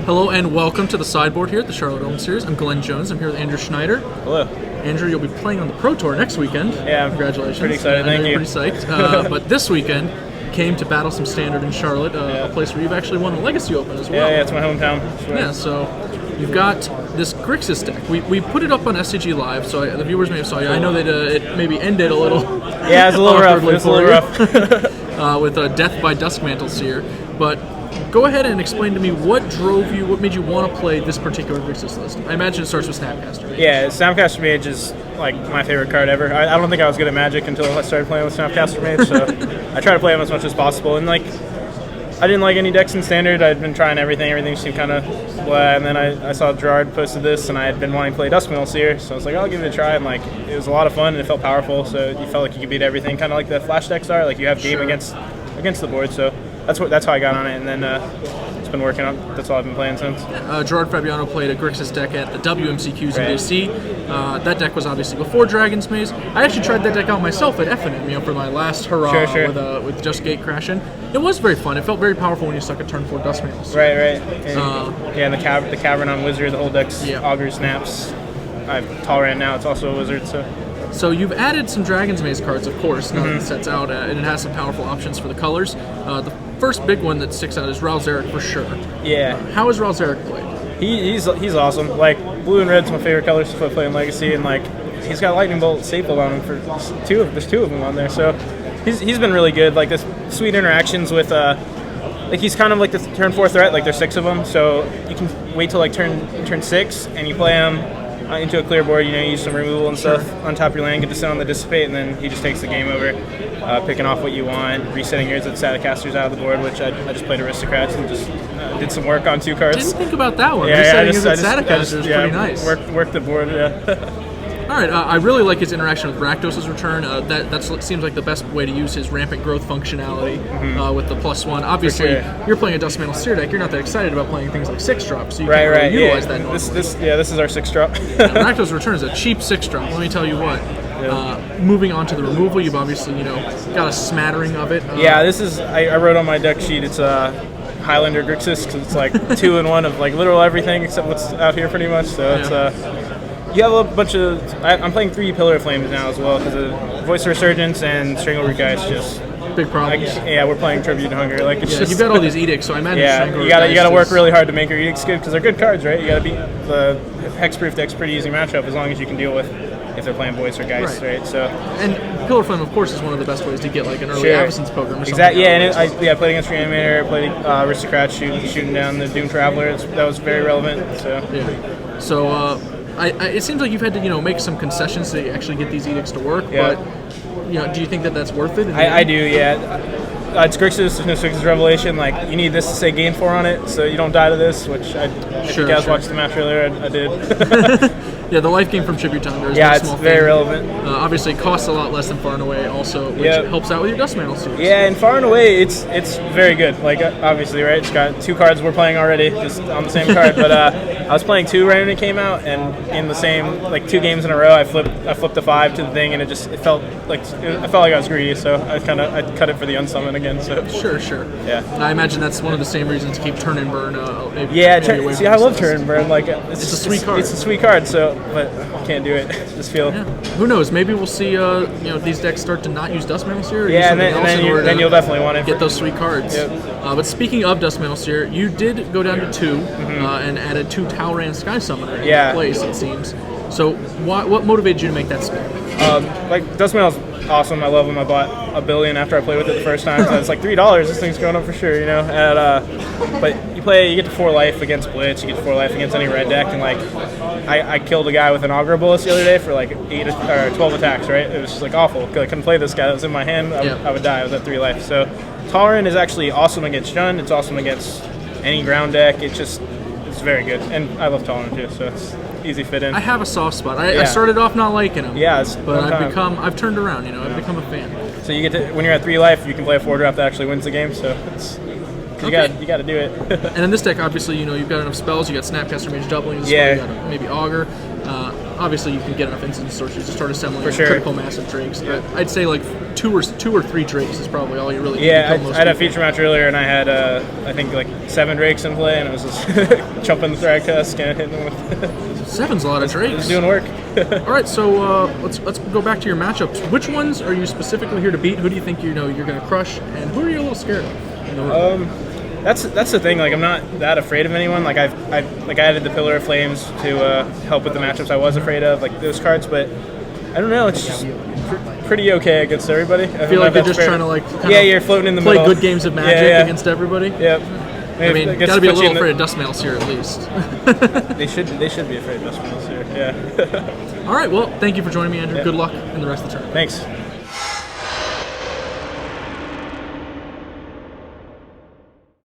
Hello and welcome to the sideboard here at the Charlotte Open Series. I'm Glenn Jones. I'm here with Andrew Schneider. Hello. Andrew, you'll be playing on the Pro Tour next weekend. Yeah, congratulations. Pretty excited. Thank you. Pretty psyched. But this weekend came to battle some Standard in Charlotte, a place where you've actually won the Legacy Open as well. Yeah, it's my hometown. Sure. Yeah, so you've got this Grixis deck. We put it up on SCG Live, so the viewers may have saw you. I know that it maybe ended a little. Yeah, it was a little rough. It was a little rough. With Death by Duskmantle Seer, but. Go ahead and explain to me what made you want to play this particular Grixis list. I imagine it starts with Snapcaster Mage. Yeah, Snapcaster Mage is like my favorite card ever. I don't think I was good at Magic until I started playing with Snapcaster Mage, so I try to play him as much as possible. And like, I didn't like any decks in Standard. I'd been trying everything seemed kind of blah. And then I saw Gerard posted this, and I had been wanting to play Duskmantle Seer, so I was like, I'll give it a try. And like, it was a lot of fun, and it felt powerful. So you felt like you could beat everything, kind of like the Flash decks are. Like you have game against the board. So that's how I got on it, and then it's been working out. That's all I've been playing since. Gerard Fabiano played a Grixis deck at the WMCQs in DC. That deck was obviously before Dragon's Maze. I actually tried that deck out myself at FNM, for my last hurrah with Just Gate Crashing. It was very fun. It felt very powerful when you stuck a turn 4 Duskmantle. Right. And, and the Cavern on Wizard, the whole deck's Augur Snaps. I'm Tolerant now. It's also a Wizard, So you've added some Dragon's Maze cards, of course, now that it sets out, and it has some powerful options for the colors. The first big one that sticks out is Ralzeric for sure. Yeah. How is Ralzeric played? He's awesome. Like, blue and red's my favorite colors to play in Legacy, and like, he's got Lightning Bolt stapled on him there's two of them on there. So he's been really good. Like, this sweet interactions with like, he's kind of like the turn 4 threat. Like, there's 6 of them, so you can wait till like turn 6 and you play him into a clear board, use some removal and stuff, untap your land, get to sit on the Dissipate, and then he just takes the game over, picking off what you want, resetting yours at Staticasters out of the board, which I just played Aristocrats and just did some work on 2 cards. Didn't think about that one. Yeah, resetting yours at Staticasters is pretty nice. Worked the board, yeah. All right, I really like his interaction with Rakdos' return. That seems like the best way to use his rampant growth functionality with the +1. Obviously, you're playing a Duskmantle Seer deck. You're not that excited about playing things like 6-drop, so you can't really utilize that normally. This is our 6-drop. Rakdos' return is a cheap 6-drop. Let me tell you what. Moving on to the removal, you've obviously got a smattering of it. This is I wrote on my deck sheet. It's Highlander Grixis because it's like 2-in-1 of like literal everything except what's out here pretty much. So it's you have a bunch of. I'm playing 3 Pillar Flames now as well because of Voice of Resurgence and Strangleroot Guys just big problem. We're playing Tribute to Hunger. Like it's just, you've got all these edicts, so I imagine. you gotta work really hard to make your edicts good because they're good cards, right? You gotta beat the Hexproof deck's pretty easy matchup as long as you can deal with if they're playing Voice or Geist, right? So and Pillar Flame, of course, is one of the best ways to get like an early absence program. Or exactly. Yeah, and I played against Reanimator. Played Aristocrat shooting down the Doom Traveler. That was very relevant. So it seems like you've had to make some concessions to actually get these edicts to work. But do you think that that's worth it? I do. Yeah. It's Grixis, Grixis Revelation. Like, you need this to say Gain 4 on it, so you don't die to this. Which if you guys watched the match earlier, I did. Yeah, the life gain from Tribute to Hunger is a small very relevant. Obviously, it costs a lot less than Far and Away, also, which helps out with your Duskmantle series. Yeah, and Far and Away, it's very good. Like, obviously, right? It's got 2 cards we're playing already, just on the same card. But I was playing 2 right when it came out, and in the same 2 games in a row, I flipped a 5 to the thing, and it felt like I was greedy. So I cut it for the unsummon again. So sure. Yeah, I imagine that's one of the same reasons to keep Turn and Burn. I love Turn and Burn. Like, it's a sweet card. It's a sweet card. So. But I can't do it. Just feel. Yeah. Who knows? Maybe we'll see. These decks start to not use Duskmantle Seer. Yeah, and then you'll definitely want to get those sweet cards. Yep. But speaking of Duskmantle Seer, you did go down to 2 and added 2 Talran Sky Summoner in place. It seems. So what motivated you to make that spin? Duskmantle's awesome. I love him. I bought a billion after I played with it the first time. So it's like $3. This thing's going up for sure, And, but you get to 4 life against Blitz. You get to 4 life against any red deck, and like I killed a guy with an Augur Bolus the other day for like 8 or 12 attacks. Right? It was just like awful. I couldn't play this guy. That was in my hand. I would die. I was at 3 life. So Tolerant is actually awesome against Shun. It's awesome against any ground deck. It's very good, and I love Tolerant too. So it's easy fit in. I have a soft spot. I started off not liking him. Yeah, but I've turned around. I've become a fan. So you get to, when you're at 3 life, you can play a 4-drop that actually wins the game. So it's. You got to do it. And in this deck, obviously, you've got enough spells. You got Snapcaster Mage doubling. You got maybe Augur. obviously you can get enough instant sorceries to start assembling For sure. critical massive drakes. But I'd say like two or three drakes is probably all you really need. Yeah, to kill most I had a people. feature match earlier, and I had I think like 7 drakes in play, and it was just jumping the Thragtusk and hitting them with. 7's a lot of drakes. It's doing work. All right, so let's go back to your matchups. Which ones are you specifically here to beat? Who do you think you're going to crush, and who are you a little scared of? That's the thing. Like, I'm not that afraid of anyone. Like, I added the Pillar of Flames to help with the matchups I was afraid of, like those cards. But I don't know. It's just pretty okay against everybody. I feel like you're just trying to like you're floating in the play middle. Good games of Magic against everybody. Yep. I mean, gotta be a little afraid of Dustmails here at least. They should be afraid of Dustmails here. Yeah. All right. Well, thank you for joining me, Andrew. Good luck in the rest of the tournament. Thanks.